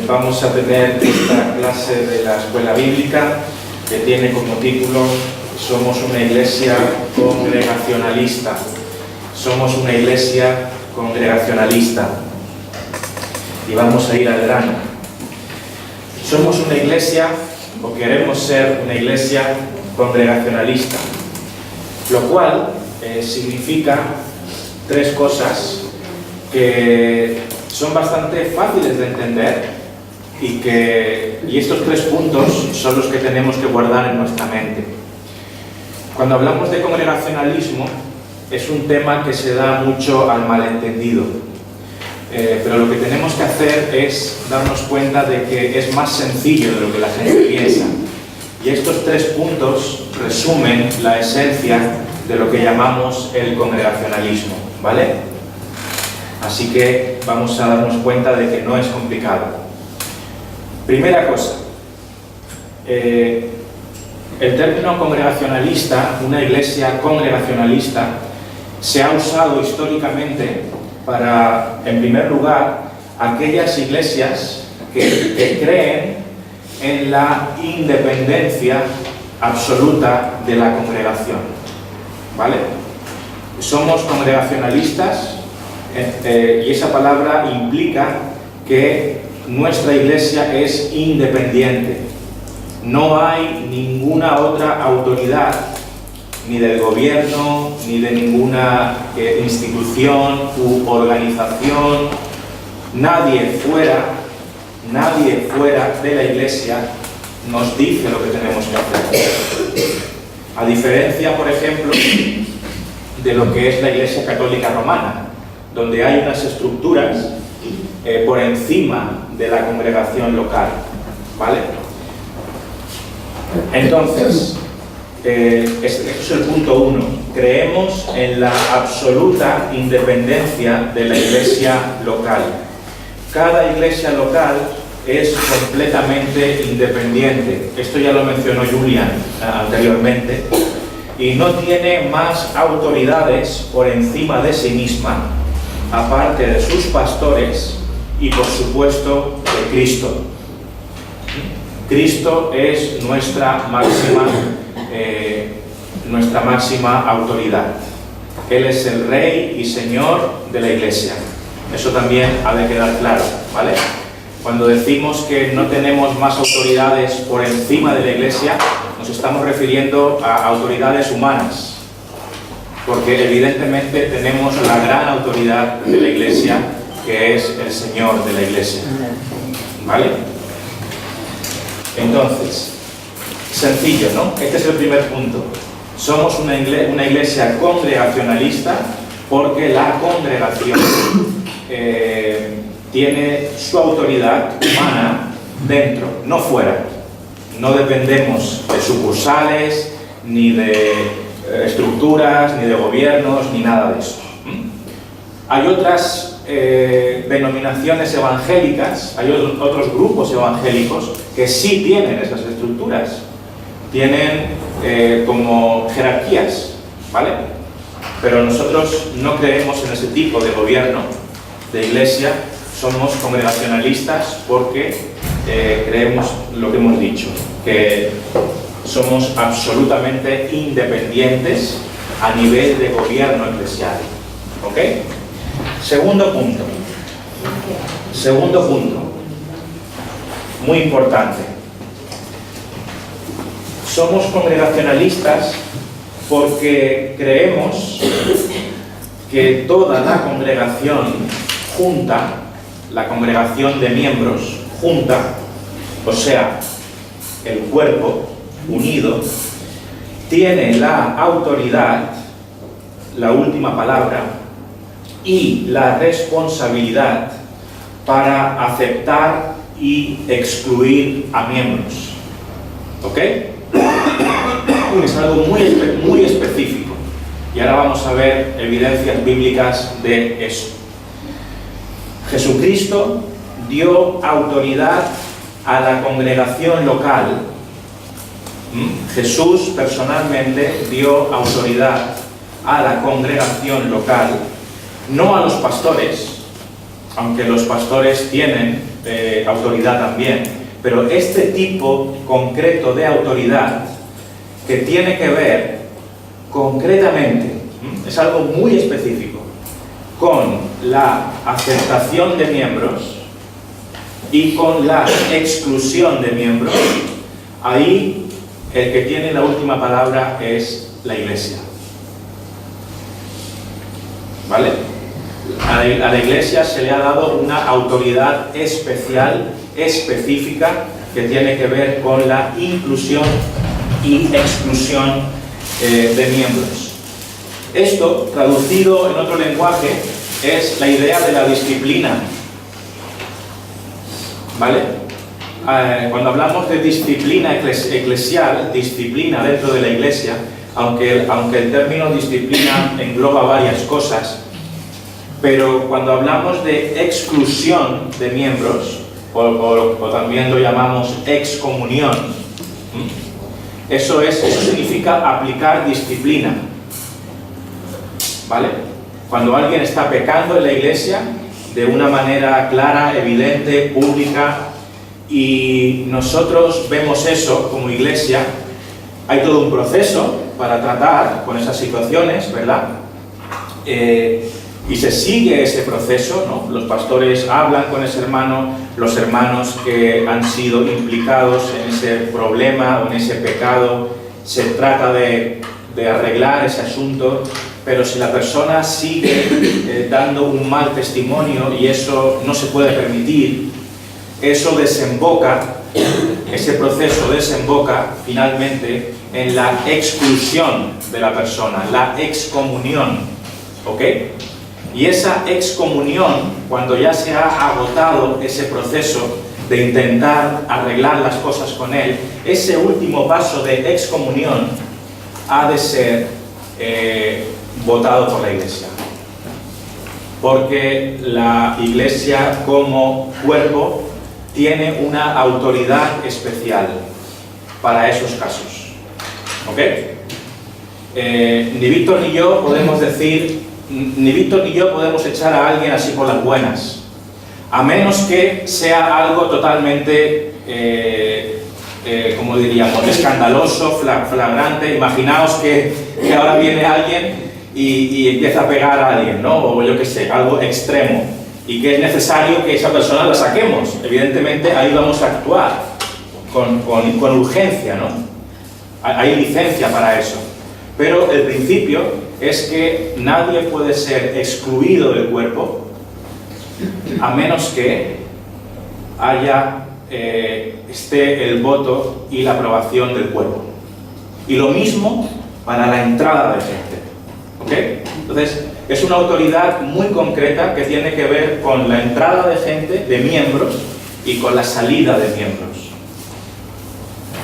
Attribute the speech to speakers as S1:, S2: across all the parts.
S1: vamos a tener esta clase de la escuela bíblica que tiene como título Somos una iglesia congregacionalista. Somos una iglesia congregacionalista. Y vamos a ir al grano. Somos una iglesia, o queremos ser una iglesia congregacionalista, lo cual significa tres cosas que son bastante fáciles de entender y estos tres puntos son los que tenemos que guardar en nuestra mente. Cuando hablamos de congregacionalismo es un tema que se da mucho al malentendido, pero lo que tenemos que hacer es darnos cuenta de que es más sencillo de lo que la gente piensa, y estos tres puntos resumen la esencia de lo que llamamos el congregacionalismo, ¿vale? Así que vamos a darnos cuenta de que no es complicado. Primera cosa, el término congregacionalista, una iglesia congregacionalista, se ha usado históricamente para, en primer lugar, aquellas iglesias que creen en la independencia absoluta de la congregación, ¿vale? Somos congregacionalistas, y esa palabra implica que nuestra iglesia es independiente. No hay ninguna otra autoridad, ni del gobierno, ni de ninguna institución u organización. Nadie fuera de la iglesia nos dice lo que tenemos que hacer. A diferencia, por ejemplo, de lo que es la Iglesia Católica Romana, donde hay unas estructuras por encima de la congregación local, ¿vale? Entonces, este es el punto 1. Creemos en la absoluta independencia de la iglesia local. Cada iglesia local es completamente independiente. Esto ya lo mencionó Julian anteriormente. Y no tiene más autoridades por encima de sí misma, aparte de sus pastores y, por supuesto, de Cristo. Cristo es nuestra máxima autoridad. Él es el Rey y Señor de la Iglesia. Eso también ha de quedar claro, ¿vale? Cuando decimos que no tenemos más autoridades por encima de la Iglesia, nos estamos refiriendo a autoridades humanas, porque evidentemente tenemos la gran autoridad de la Iglesia, que es el Señor de la Iglesia, ¿vale? Entonces, sencillo, ¿no? Este es el primer punto. Somos una iglesia congregacionalista porque la congregación tiene su autoridad humana dentro, no fuera. No dependemos de sucursales, ni de estructuras, ni de gobiernos, ni nada de eso. Hay otras denominaciones evangélicas, hay otros grupos evangélicos que sí tienen esas estructuras, tienen como jerarquías, ¿vale? Pero nosotros no creemos en ese tipo de gobierno, de iglesia. Somos congregacionalistas porque creemos lo que hemos dicho, que somos absolutamente independientes a nivel de gobierno eclesial, ¿ok? Segundo punto, muy importante. Somos congregacionalistas porque creemos que toda la congregación junta, la congregación de miembros junta, o sea, el cuerpo unido, tiene la autoridad, la última palabra, y la responsabilidad para aceptar y excluir a miembros. ¿Ok? Es algo muy específico. Y ahora vamos a ver evidencias bíblicas de eso. Jesucristo dio autoridad a la congregación local. Jesús personalmente dio autoridad a la congregación local, no a los pastores, aunque los pastores tienen autoridad también, pero este tipo concreto de autoridad que tiene que ver concretamente, es algo muy específico, con la aceptación de miembros y con la exclusión de miembros, ahí el que tiene la última palabra es la Iglesia. ¿Vale? A la Iglesia se le ha dado una autoridad especial, específica, que tiene que ver con la inclusión y exclusión de miembros. Esto, traducido en otro lenguaje, es la idea de la disciplina. ¿Vale? Cuando hablamos de disciplina eclesial, disciplina dentro de la Iglesia, aunque el término disciplina engloba varias cosas, pero cuando hablamos de exclusión de miembros, o también lo llamamos excomunión, eso significa aplicar disciplina. ¿Vale? Cuando alguien está pecando en la Iglesia, de una manera clara, evidente, pública, y nosotros vemos eso como Iglesia, hay todo un proceso para tratar con esas situaciones, ¿verdad? Y se sigue ese proceso, ¿no? Los pastores hablan con ese hermano, los hermanos que han sido implicados en ese problema o en ese pecado, se trata de arreglar ese asunto, pero si la persona sigue dando un mal testimonio, y eso no se puede permitir, eso desemboca, ese proceso desemboca finalmente en la exclusión de la persona, la excomunión, ¿ok? Y esa excomunión, cuando ya se ha agotado ese proceso de intentar arreglar las cosas con él, ese último paso de excomunión ha de ser votado por la Iglesia. Porque la Iglesia como cuerpo tiene una autoridad especial para esos casos. ¿Ok? Ni Víctor ni yo podemos decir, ni Víctor ni yo podemos echar a alguien así por las buenas, a menos que sea algo totalmente, como diríamos, escandaloso, flagrante. Imaginaos que ahora viene alguien y empieza a pegar a alguien, ¿no? O yo qué sé, algo extremo, y que es necesario que esa persona la saquemos. Evidentemente ahí vamos a actuar con urgencia, ¿no? Hay licencia para eso. Pero el principio es que nadie puede ser excluido del cuerpo a menos que esté el voto y la aprobación del cuerpo. Y lo mismo para la entrada de gente. ¿Ok? Entonces, es una autoridad muy concreta que tiene que ver con la entrada de gente, de miembros, y con la salida de miembros.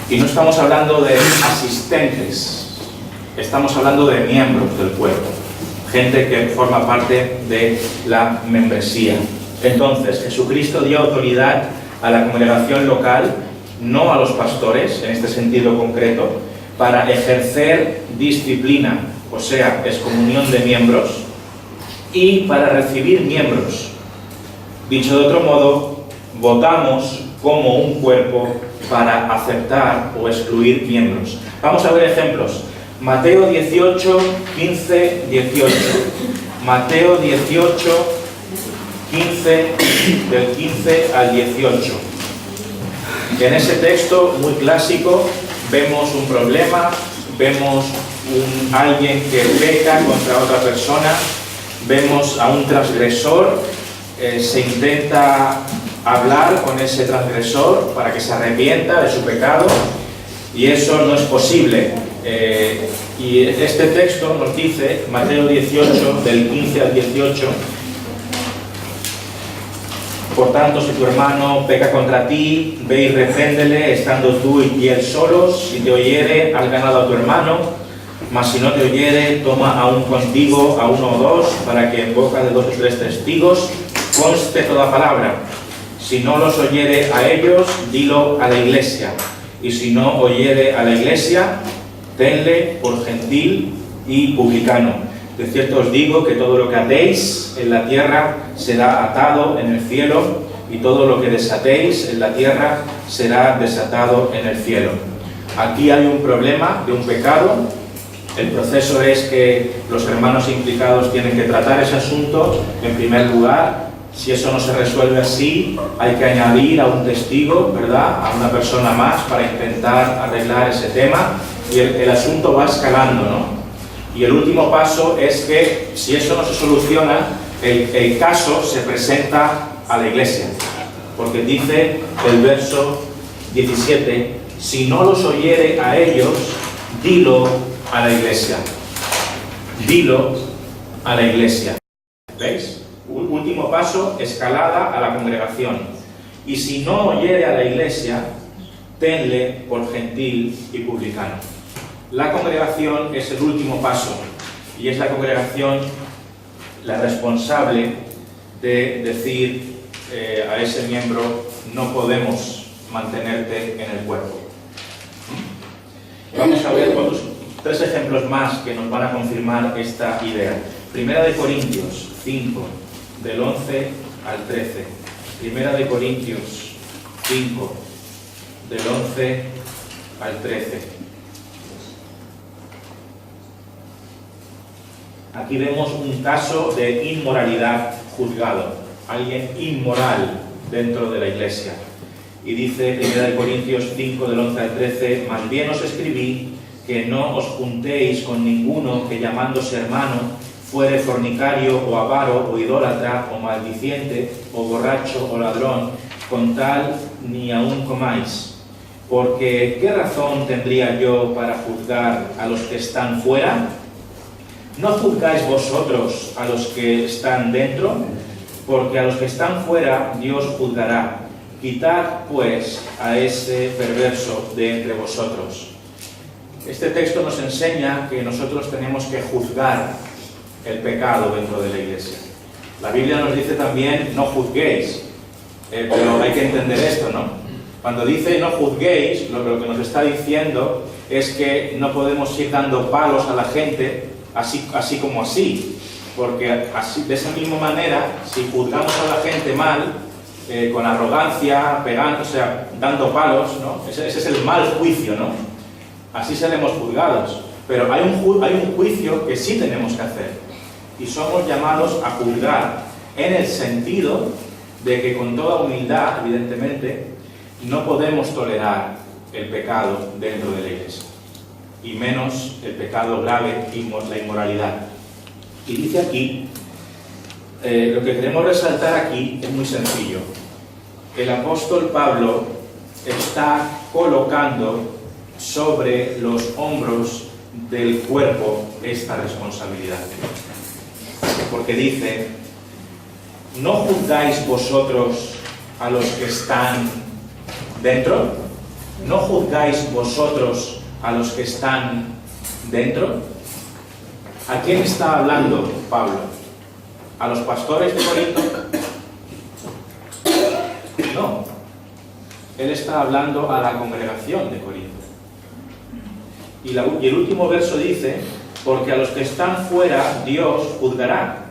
S1: Y no estamos hablando de asistentes, estamos hablando de miembros del cuerpo, gente que forma parte de la membresía. Entonces, Jesucristo dio autoridad a la congregación local, no a los pastores, en este sentido concreto, para ejercer disciplina, o sea, excomunión de miembros, y para recibir miembros. Dicho de otro modo, votamos como un cuerpo para aceptar o excluir miembros. Vamos a ver ejemplos. Mateo 18, 15, 18. Mateo 18, 15, del 15 al 18. En ese texto muy clásico vemos un problema, vemos alguien que peca contra otra persona, vemos a un transgresor, se intenta hablar con ese transgresor para que se arrepienta de su pecado, y eso no es posible. Y este texto nos dice, Mateo 18, del 15 al 18, por tanto, si tu hermano peca contra ti, ve y repréndele, estando tú y él solos. Si te oyere, has ganado a tu hermano, mas si no te oyere, toma aún contigo a uno o dos, para que en boca de 2 o 3 testigos conste toda palabra. Si no los oyere a ellos, dilo a la Iglesia. Y si no oyere a la Iglesia, tenle por gentil y publicano. De cierto os digo que todo lo que atéis en la tierra será atado en el cielo, y todo lo que desatéis en la tierra será desatado en el cielo. Aquí hay un problema de un pecado. El proceso es que los hermanos implicados tienen que tratar ese asunto en primer lugar. Si eso no se resuelve así, hay que añadir a un testigo, ¿verdad?, a una persona más para intentar arreglar ese tema, y el asunto va escalando, ¿no? Y el último paso es que, si eso no se soluciona, el caso se presenta a la iglesia, porque dice el verso 17, si no los oyere a ellos, dilo a la iglesia. Dilo a la iglesia. ¿Veis? Último paso, escalada a la congregación. Y si no oyere a la iglesia, tenle por gentil y publicano. La congregación es el último paso, y es la congregación la responsable de decir a ese miembro, no podemos mantenerte en el cuerpo. Vamos a ver otros 3 ejemplos más que nos van a confirmar esta idea. Primera de Corintios 5, del 11 al 13. Primera de Corintios 5, del 11 al 13. Aquí vemos un caso de inmoralidad juzgado. Alguien inmoral dentro de la iglesia. Y dice 1 Corintios 5, del 11 al 13, más bien os escribí que no os juntéis con ninguno que llamándose hermano fuere fornicario o avaro o idólatra o maldiciente o borracho o ladrón, con tal ni aun comáis. Porque ¿qué razón tendría yo para juzgar a los que están fuera? ¿No juzgáis vosotros a los que están dentro? Porque a los que están fuera Dios juzgará. Quitad, pues, a ese perverso de entre vosotros. Este texto nos enseña que nosotros tenemos que juzgar el pecado dentro de la iglesia. La Biblia nos dice también, no juzguéis, pero hay que entender esto, ¿no? Cuando dice no juzguéis, lo que nos está diciendo es que no podemos ir dando palos a la gente así como así, porque así, de esa misma manera, si juzgamos a la gente mal, con arrogancia, pegando, o sea, dando palos, ¿no? Ese es el mal juicio, ¿no? Así seremos juzgados. Pero hay un juicio que sí tenemos que hacer, y somos llamados a juzgar en el sentido de que con toda humildad, evidentemente, no podemos tolerar el pecado dentro de la iglesia, y menos el pecado grave, la inmoralidad. Y dice aquí, lo que queremos resaltar aquí es muy sencillo. El apóstol Pablo está colocando sobre los hombros del cuerpo esta responsabilidad. Porque dice, ¿no juzgáis vosotros a los que están dentro? ¿No juzgáis vosotros a los que están dentro? ¿A quién está hablando Pablo? ¿A los pastores de Corinto? No. Él está hablando a la congregación de Corinto. Y el último verso dice, porque a los que están fuera Dios juzgará.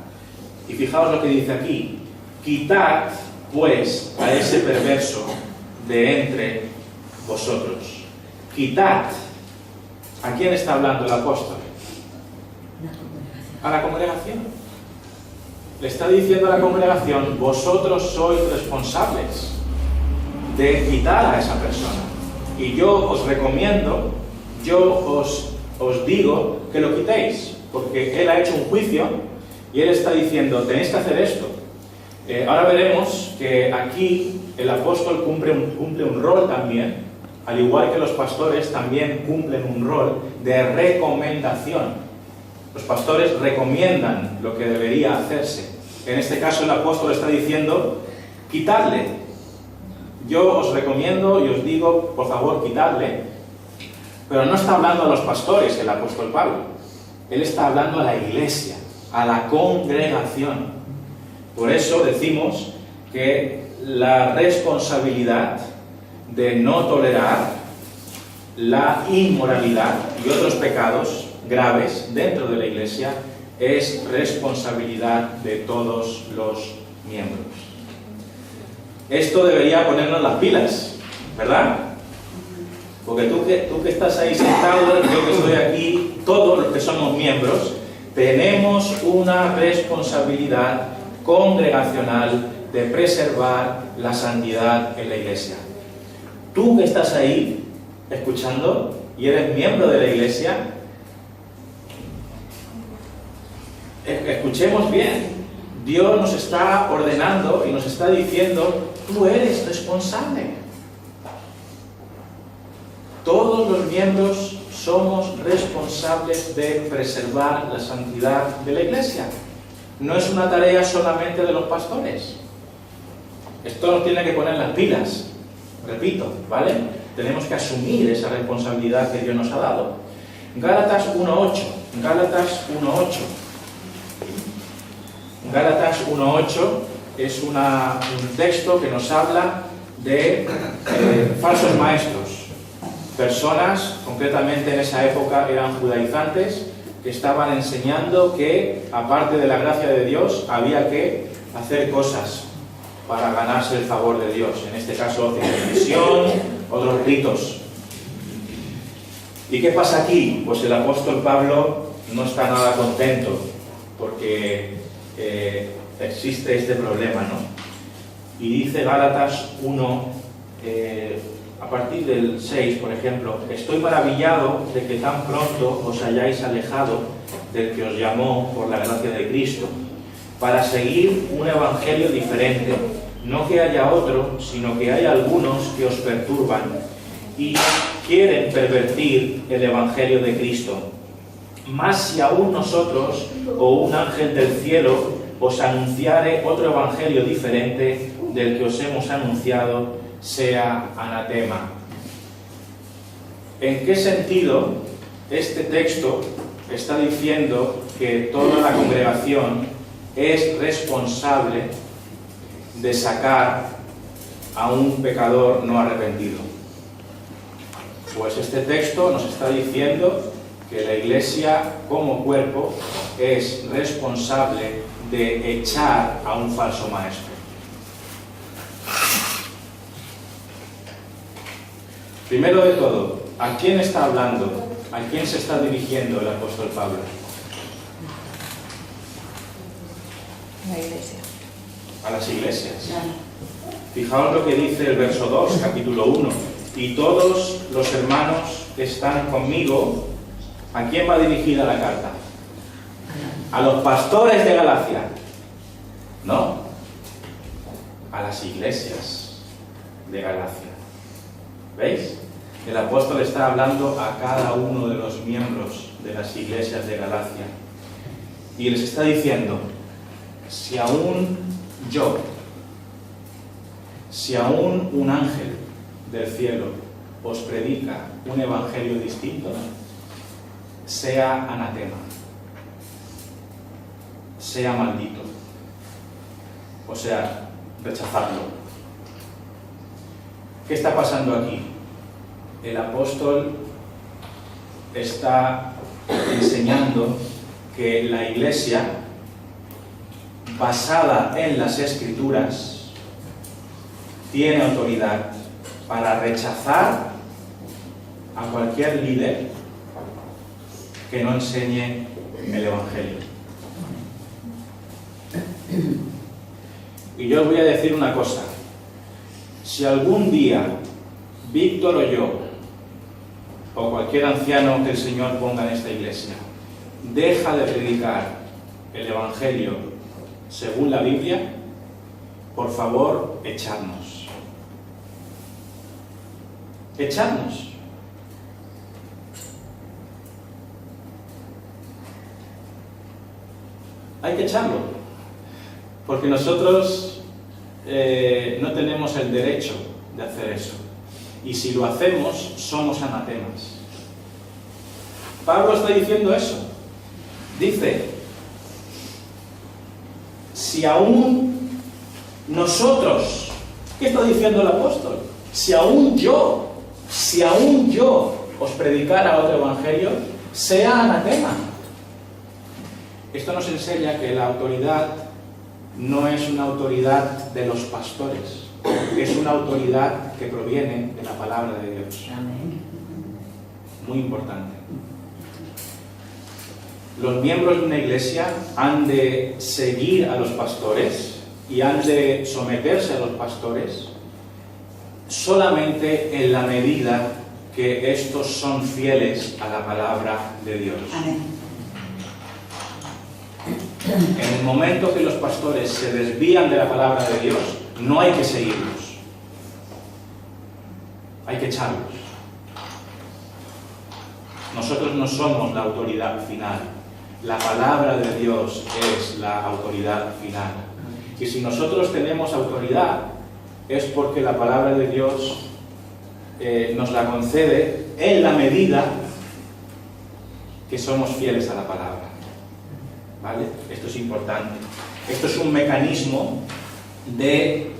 S1: Y fijaos lo que dice aquí, quitad pues a ese perverso de entre vosotros. Quitad. ¿A quién está hablando el apóstol? A la congregación. Le está diciendo a la congregación, vosotros sois responsables de quitar a esa persona. Y yo os recomiendo, yo os digo que lo quitéis, porque él ha hecho un juicio y él está diciendo, tenéis que hacer esto. Ahora veremos que aquí el apóstol cumple un rol también, al igual que los pastores también cumplen un rol de recomendación. Los pastores recomiendan lo que debería hacerse. En este caso el apóstol está diciendo, quitadle. Yo os recomiendo y os digo, por favor, quitadle. Pero no está hablando a los pastores el apóstol Pablo. Él está hablando a la iglesia, a la congregación. Por eso decimos que la responsabilidad de no tolerar la inmoralidad y otros pecados graves dentro de la iglesia es responsabilidad de todos los miembros. Esto debería ponernos las pilas, ¿verdad? Porque tú que estás ahí sentado, yo que estoy aquí, todos los que somos miembros, tenemos una responsabilidad congregacional de preservar la santidad en la iglesia. Tú que estás ahí escuchando y eres miembro de la iglesia, escuchemos bien. Dios nos está ordenando y nos está diciendo, tú eres responsable. Todos los miembros somos responsables de preservar la santidad de la iglesia. No es una tarea solamente de los pastores. Esto nos tiene que poner las pilas, repito, ¿vale? Tenemos que asumir esa responsabilidad que Dios nos ha dado. Gálatas 1:8. Gálatas 1:8 es un texto que nos habla de falsos maestros. Personas, concretamente en esa época eran judaizantes, que estaban enseñando que, aparte de la gracia de Dios, había que hacer cosas para ganarse el favor de Dios. En este caso, circuncisión, otros ritos. ¿Y qué pasa aquí? Pues el apóstol Pablo no está nada contento, porque existe este problema, ¿no? Y dice Gálatas 1, a partir del 6, por ejemplo, estoy maravillado de que tan pronto os hayáis alejado del que os llamó por la gracia de Cristo, para seguir un evangelio diferente, no que haya otro, sino que hay algunos que os perturban y quieren pervertir el evangelio de Cristo. Mas si aún nosotros o un ángel del cielo os anunciare otro evangelio diferente del que os hemos anunciado, sea anatema. ¿En qué sentido este texto está diciendo que toda la congregación es responsable de sacar a un pecador no arrepentido? Pues este texto nos está diciendo que la iglesia como cuerpo es responsable de echar a un falso maestro. Primero de todo, ¿a quién está hablando? ¿A quién se está dirigiendo el apóstol Pablo?
S2: La iglesia.
S1: A las iglesias. Fijaos lo que dice el verso 2, capítulo 1. Y todos los hermanos que están conmigo, ¿a quién va dirigida la carta? A los pastores de Galacia. No. A las iglesias de Galacia. ¿Veis? El apóstol está hablando a cada uno de los miembros de las iglesias de Galacia. Y les está diciendo, si aún un ángel del cielo os predica un evangelio distinto, sea anatema, sea maldito, o sea, rechazadlo. ¿Qué está pasando aquí? El apóstol está enseñando que la iglesia, basada en las Escrituras, tiene autoridad para rechazar a cualquier líder que no enseñe el Evangelio. Y yo os voy a decir una cosa. Si algún día Víctor o yo, o cualquier anciano que el Señor ponga en esta iglesia, deja de predicar el Evangelio según la Biblia, por favor, echadnos. Echadnos. Hay que echarlo, porque nosotros no tenemos el derecho de hacer eso. Y si lo hacemos, somos anatemas. Pablo está diciendo eso. Dice, si aún nosotros, ¿qué está diciendo el apóstol? Si aún yo os predicara otro evangelio, sea anatema.
S3: Esto nos enseña que la autoridad no es una autoridad de los pastores, es una autoridad que proviene de la palabra de Dios. Muy importante. Los miembros de una iglesia han de seguir a los pastores y han de someterse a los pastores solamente en la medida que estos son fieles a la palabra de Dios.
S4: Amén.
S3: En el momento que los pastores se desvían de la palabra de Dios, no hay que seguirlos. Hay que echarlos. Nosotros no somos la autoridad final. La palabra de Dios es la autoridad final. Y si nosotros tenemos autoridad, es porque la palabra de Dios nos la concede en la medida que somos fieles a la palabra. ¿Vale? Esto es importante. Esto es un mecanismo de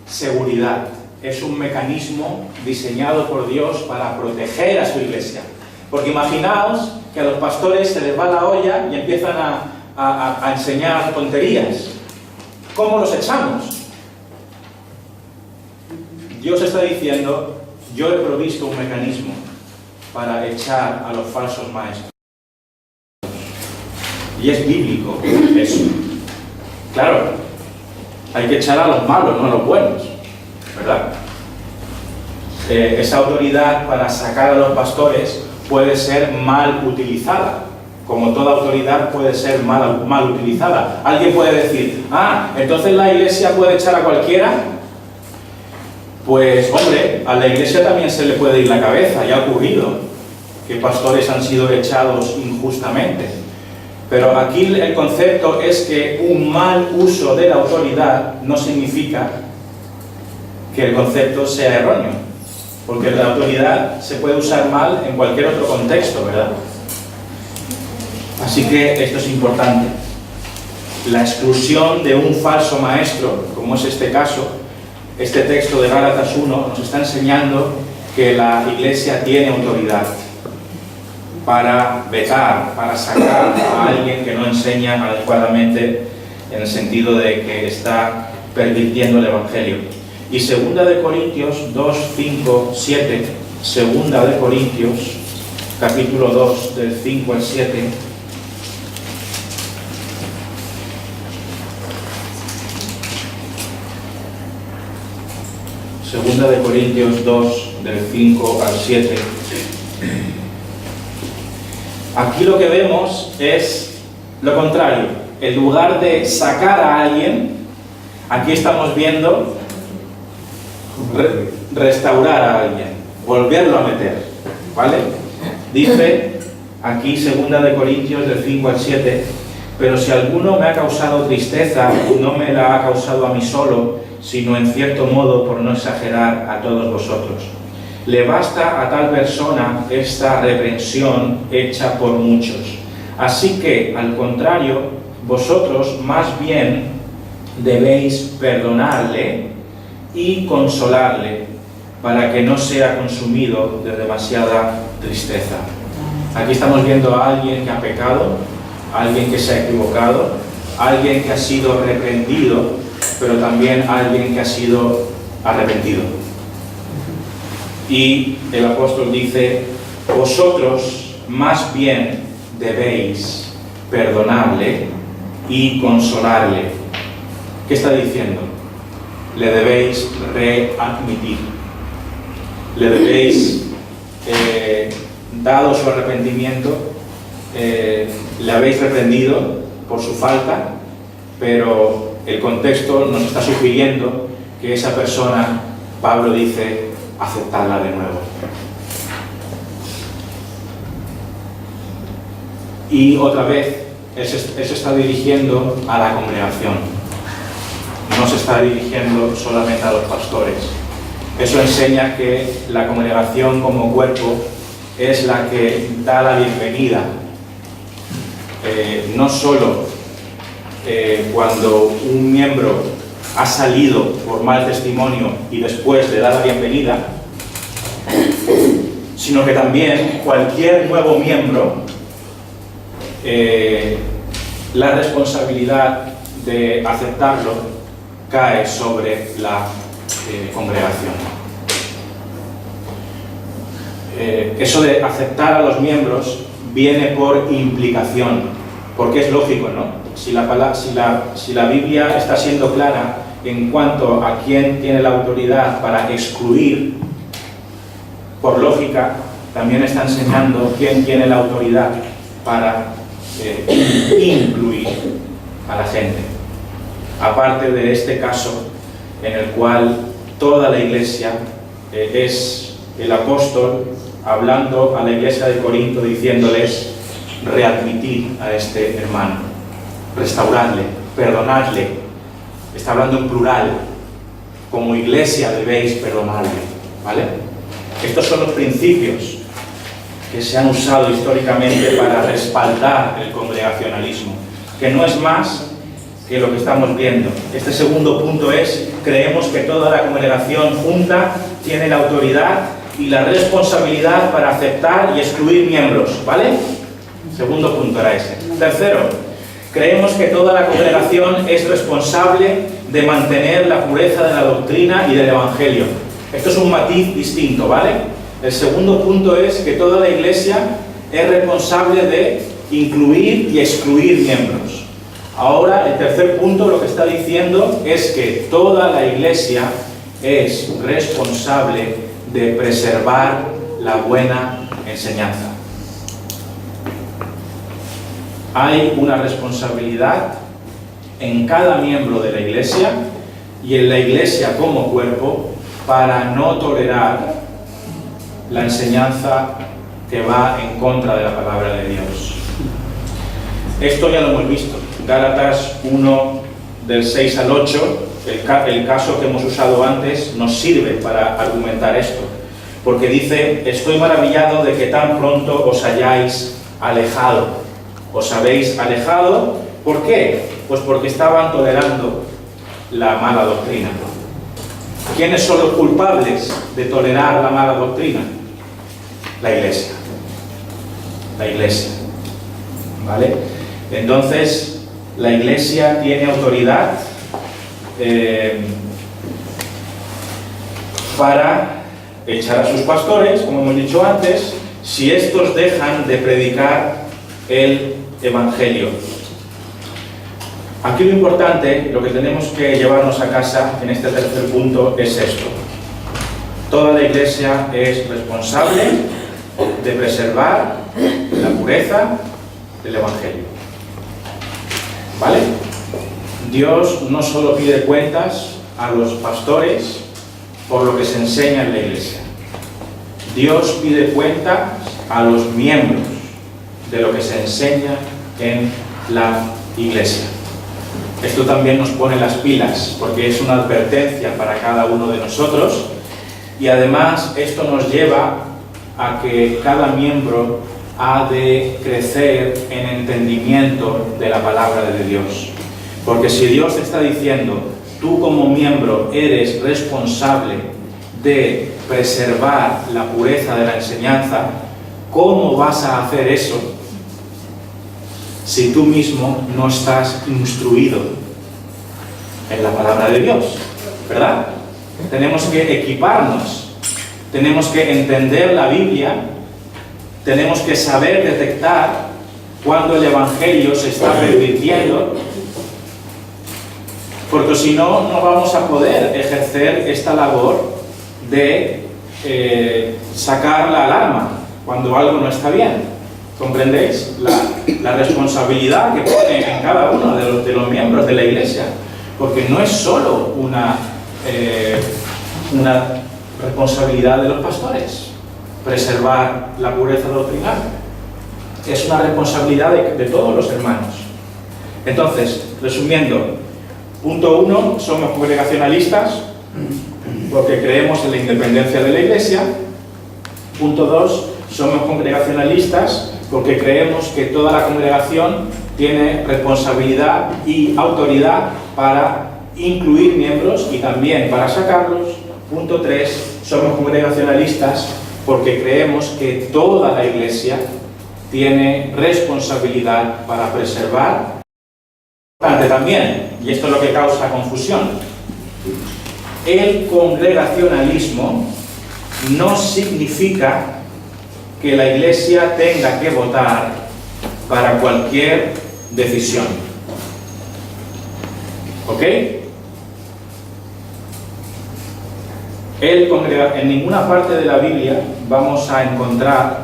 S3: seguridad. Es un mecanismo diseñado por Dios para proteger a su iglesia. Porque imaginaos que a los pastores se les va la olla y empiezan a enseñar tonterías. ¿Cómo los echamos? Dios está diciendo, yo he provisto un mecanismo para echar a los falsos maestros. Y es bíblico eso. Claro, hay que echar a los malos, no a los buenos, ¿verdad? Esa autoridad para sacar a los pastores puede ser mal utilizada, como toda autoridad puede ser mal utilizada. Alguien puede decir, entonces la iglesia puede echar a cualquiera. Pues hombre, a la iglesia también se le puede ir la cabeza, ya ha ocurrido que pastores han sido echados injustamente. Pero aquí el concepto es que un mal uso de la autoridad no significa que el concepto sea erróneo, porque la autoridad se puede usar mal en cualquier otro contexto, ¿verdad? Así que esto es importante. La exclusión de un falso maestro, como es este caso, este texto de Gálatas 1 nos está enseñando que la iglesia tiene autoridad para vetar, para sacar a alguien que no enseña adecuadamente, en el sentido de que está pervirtiendo el Evangelio. Y 2 Corintios 2, 5, 7, 2 Corintios, capítulo 2, del 5 al 7, Segunda de Corintios 2, del 5 al 7. Aquí lo que vemos es lo contrario. En lugar de sacar a alguien, aquí estamos viendo restaurar a alguien, volverlo a meter, ¿vale? Dice aquí 2 de Corintios del 5 al 7, pero si alguno me ha causado tristeza, no me la ha causado a mí solo, sino en cierto modo, por no exagerar, a todos vosotros. Le basta a tal persona esta reprensión hecha por muchos. Así que, al contrario, vosotros más bien debéis perdonarle y consolarle, para que no sea consumido de demasiada tristeza. Aquí estamos viendo a alguien que ha pecado, a alguien que se ha equivocado, a alguien que ha sido reprendido, pero también a alguien que ha sido arrepentido. Y el apóstol dice, vosotros más bien debéis perdonarle y consolarle. ¿Qué está diciendo? Le debéis readmitir. Le debéis, dado su arrepentimiento, le habéis reprendido por su falta, pero el contexto nos está sugiriendo que esa persona, Pablo dice, aceptarla de nuevo. Y otra vez, él se está dirigiendo a la congregación. No se está dirigiendo solamente a los pastores. Eso enseña que la congregación como cuerpo es la que da la bienvenida. No solo cuando un miembro ha salido por mal testimonio y después le da la bienvenida, sino que también cualquier nuevo miembro la responsabilidad de aceptarlo cae sobre la congregación. Eso de aceptar a los miembros viene por implicación, porque es lógico, ¿no? Si la Biblia está siendo clara en cuanto a quién tiene la autoridad para excluir, por lógica, también está enseñando quién tiene la autoridad para incluir a la gente. Aparte de este caso, en el cual toda la iglesia es el apóstol hablando a la iglesia de Corinto, diciéndoles: readmitid a este hermano, restauradle, perdonadle. Está hablando en plural, como iglesia debéis perdonarle, ¿vale? Estos son los principios que se han usado históricamente para respaldar el congregacionalismo, que no es más que lo que estamos viendo. Este segundo punto es: creemos que toda la congregación junta tiene la autoridad y la responsabilidad para aceptar y excluir miembros, ¿vale? Segundo punto era ese. Tercero, creemos que toda la congregación es responsable de mantener la pureza de la doctrina y del evangelio. Esto es un matiz distinto, ¿vale? El segundo punto es que toda la iglesia es responsable de incluir y excluir miembros. Ahora, el tercer punto lo que está diciendo es que toda la iglesia es responsable de preservar la buena enseñanza. Hay una responsabilidad en cada miembro de la iglesia y en la iglesia como cuerpo para no tolerar la enseñanza que va en contra de la palabra de Dios. Esto ya lo hemos visto. Gálatas 1, del 6 al 8, el caso que hemos usado antes, nos sirve para argumentar esto. Porque dice: estoy maravillado de que tan pronto os hayáis alejado. Os habéis alejado, ¿por qué? Pues porque estaban tolerando la mala doctrina. ¿Quiénes son los culpables de tolerar la mala doctrina? La iglesia. La iglesia. ¿Vale? Entonces, la iglesia tiene autoridad para echar a sus pastores, como hemos dicho antes, si estos dejan de predicar el evangelio. Aquí lo importante, lo que tenemos que llevarnos a casa en este tercer punto es esto: toda la iglesia es responsable de preservar la pureza del evangelio, ¿vale? Dios no solo pide cuentas a los pastores por lo que se enseña en la iglesia. Dios pide cuentas a los miembros de lo que se enseña en la iglesia. Esto también nos pone las pilas, porque es una advertencia para cada uno de nosotros, y además esto nos lleva a que cada miembro ha de crecer en entendimiento de la palabra de Dios. Porque si Dios te está diciendo: tú como miembro eres responsable de preservar la pureza de la enseñanza, ¿cómo vas a hacer eso si tú mismo no estás instruido en la palabra de Dios? ¿Verdad? Tenemos que equiparnos, tenemos que entender la Biblia, tenemos que saber detectar cuando el evangelio se está pervirtiendo, porque si no, no vamos a poder ejercer esta labor de sacar la alarma cuando algo no está bien. ¿Comprendéis? La responsabilidad que pone en cada uno de los miembros de la iglesia. Porque no es solo una responsabilidad de los pastores preservar la pureza doctrinal. Es una responsabilidad de todos los hermanos. Entonces, resumiendo, punto 1, somos congregacionalistas porque creemos en la independencia de la iglesia. Punto 2, somos congregacionalistas porque creemos que toda la congregación tiene responsabilidad y autoridad para incluir miembros y también para sacarlos. Punto 3, somos congregacionalistas porque creemos que toda la iglesia tiene responsabilidad para preservar también, y esto es lo que causa confusión. El congregacionalismo no significa que la Iglesia tenga que votar para cualquier decisión. ¿Ok? En ninguna parte de la Biblia vamos a encontrar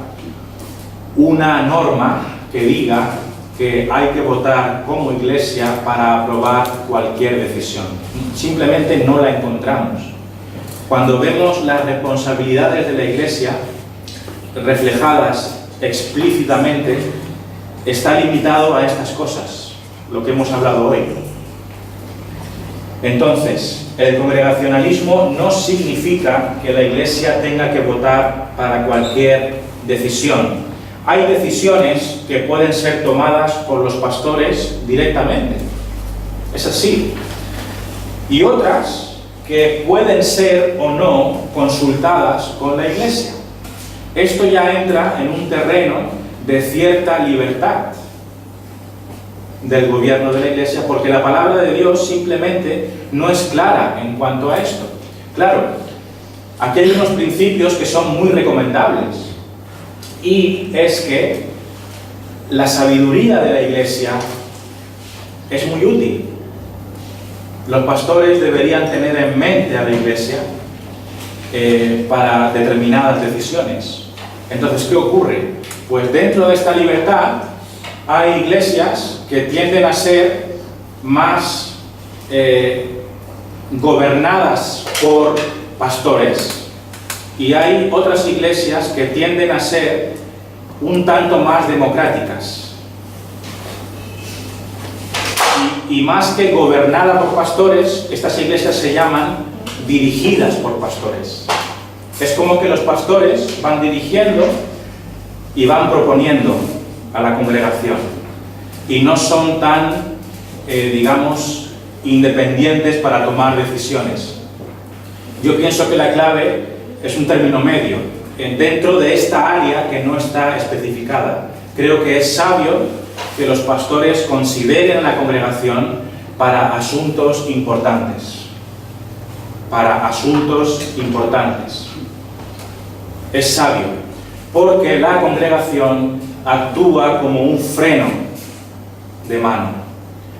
S3: una norma que diga que hay que votar como Iglesia para aprobar cualquier decisión. Simplemente no la encontramos. Cuando vemos las responsabilidades de la Iglesia reflejadas explícitamente, está limitado a estas cosas, lo que hemos hablado hoy. Entonces, el congregacionalismo no significa que la Iglesia tenga que votar para cualquier decisión. Hay decisiones que pueden ser tomadas por los pastores directamente. Es así. Y otras que pueden ser o no consultadas con la Iglesia. Esto ya entra en un terreno de cierta libertad del gobierno de la Iglesia, porque la palabra de Dios simplemente no es clara en cuanto a esto. Claro, aquí hay unos principios que son muy recomendables, y es que la sabiduría de la Iglesia es muy útil. Los pastores deberían tener en mente a la Iglesia para determinadas decisiones. Entonces, ¿qué ocurre? Pues dentro de esta libertad hay iglesias que tienden a ser más gobernadas por pastores, y hay otras iglesias que tienden a ser un tanto más democráticas. Y más que gobernada por pastores, estas iglesias se llaman dirigidas por pastores. Es como que los pastores van dirigiendo y van proponiendo a la congregación, y no son tan, digamos, independientes para tomar decisiones. Yo pienso que la clave es un término medio, dentro de esta área que no está especificada. Creo que es sabio que los pastores consideren a la congregación para asuntos importantes. Para asuntos importantes. Es sabio, porque la congregación actúa como un freno de mano,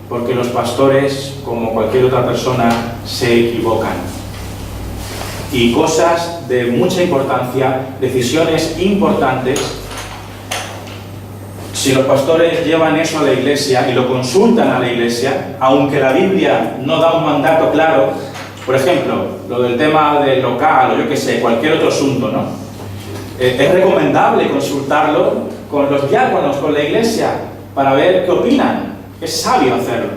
S3: porque los pastores, como cualquier otra persona, se equivocan. Y cosas de mucha importancia, decisiones importantes, si los pastores llevan eso a la Iglesia y lo consultan a la Iglesia, aunque la Biblia no da un mandato claro, por ejemplo, lo del tema del local, o yo qué sé, cualquier otro asunto, ¿no? Es recomendable consultarlo con los diáconos, con la Iglesia, para ver qué opinan. Es sabio hacerlo.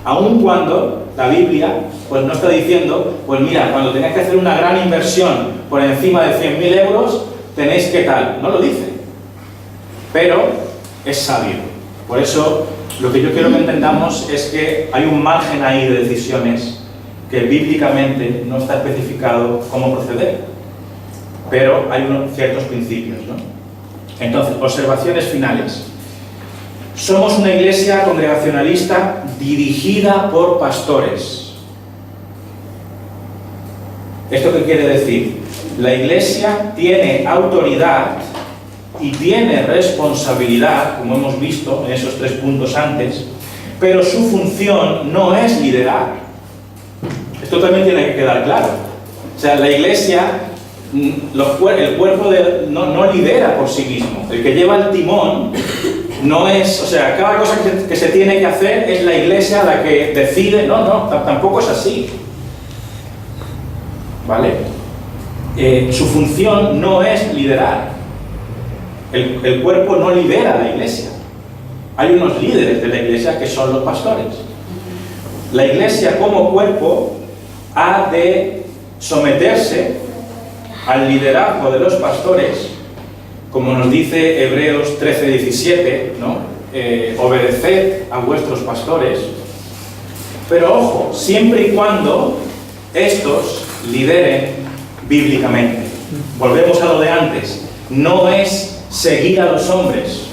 S3: Aun cuando la Biblia pues no está diciendo, pues mira, cuando tengáis que hacer una gran inversión por encima de 100.000 euros, tenéis que tal. No lo dice. Pero es sabio. Por eso, lo que yo quiero que entendamos es que hay un margen ahí de decisiones que bíblicamente no está especificado cómo proceder. Pero hay unos ciertos principios, ¿no? Entonces, observaciones finales. Somos una iglesia congregacionalista dirigida por pastores. ¿Esto qué quiere decir? La iglesia tiene autoridad y tiene responsabilidad, como hemos visto en esos 3 puntos antes, pero su función no es liderar. Esto también tiene que quedar claro. O sea, la iglesia, el cuerpo no lidera por sí mismo. El que lleva el timón no es, o sea, cada cosa que se tiene que hacer es la iglesia la que decide. No, tampoco es así. ¿Vale? Su función no es liderar. El cuerpo no lidera a la iglesia. Hay unos líderes de la iglesia que son los pastores. La iglesia como cuerpo ha de someterse al liderazgo de los pastores, como nos dice Hebreos 13:17, ¿no? Obedeced a vuestros pastores. Pero ojo, siempre y cuando estos lideren bíblicamente. Volvemos a lo de antes. No es seguir a los hombres,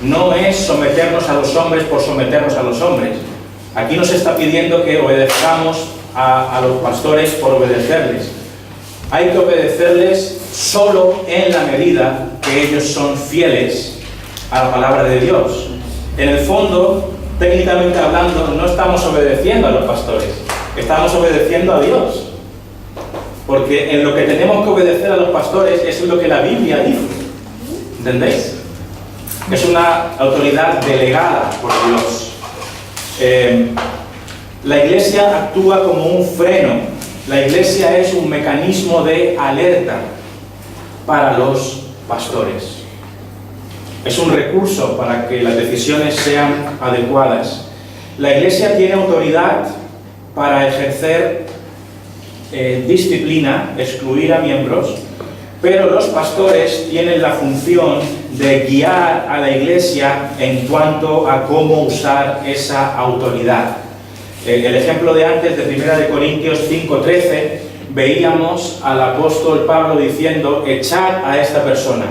S3: no es someternos a los hombres por someternos a los hombres. Aquí nos está pidiendo que obedezcamos a los pastores por obedecerles. Hay que obedecerles solo en la medida que ellos son fieles a la palabra de Dios. En el fondo, técnicamente hablando, no estamos obedeciendo a los pastores, estamos obedeciendo a Dios. Porque en lo que tenemos que obedecer a los pastores es lo que la Biblia dice. ¿Entendéis? Es una autoridad delegada por Dios. La Iglesia actúa como un freno. La Iglesia es un mecanismo de alerta para los pastores. Es un recurso para que las decisiones sean adecuadas. La Iglesia tiene autoridad para ejercer disciplina, excluir a miembros, pero los pastores tienen la función de guiar a la Iglesia en cuanto a cómo usar esa autoridad. El ejemplo de antes, de 1 Corintios 5:13, veíamos al apóstol Pablo diciendo: echad a esta persona.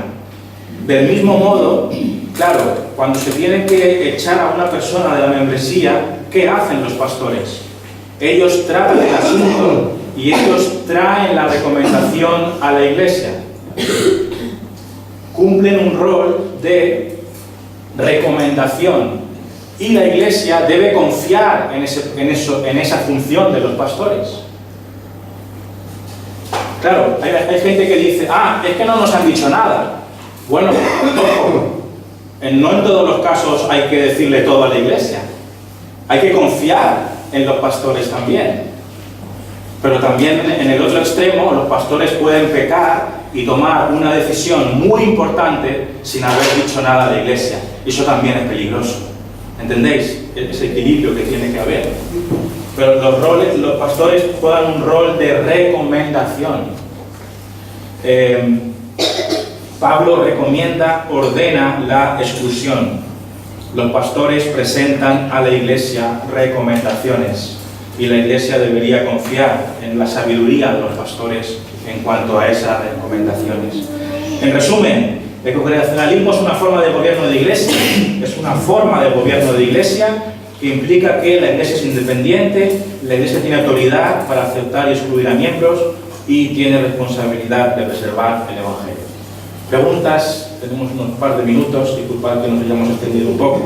S3: Del mismo modo, claro, cuando se tiene que echar a una persona de la membresía, ¿qué hacen los pastores? Ellos tratan el asunto y ellos traen la recomendación a la Iglesia. Cumplen un rol de recomendación. Y la Iglesia debe confiar en esa función de los pastores. Claro, hay gente que dice: es que no nos han dicho nada. Bueno, no en todos los casos hay que decirle todo a la Iglesia. Hay que confiar en los pastores también. Pero también en el otro extremo, los pastores pueden pecar y tomar una decisión muy importante sin haber dicho nada a la Iglesia. Y eso también es peligroso. ¿Entendéis? Ese equilibrio que tiene que haber. Pero los pastores juegan un rol de recomendación. Pablo recomienda, ordena la exclusión. Los pastores presentan a la Iglesia recomendaciones y la Iglesia debería confiar en la sabiduría de los pastores en cuanto a esas recomendaciones. En resumen, el congregacionalismo es una forma de gobierno de Iglesia, es una forma de gobierno de Iglesia que implica que la Iglesia es independiente, la Iglesia tiene autoridad para aceptar y excluir a miembros y tiene responsabilidad de preservar el Evangelio. Preguntas, tenemos unos par de minutos, disculpad que nos hayamos extendido un poco.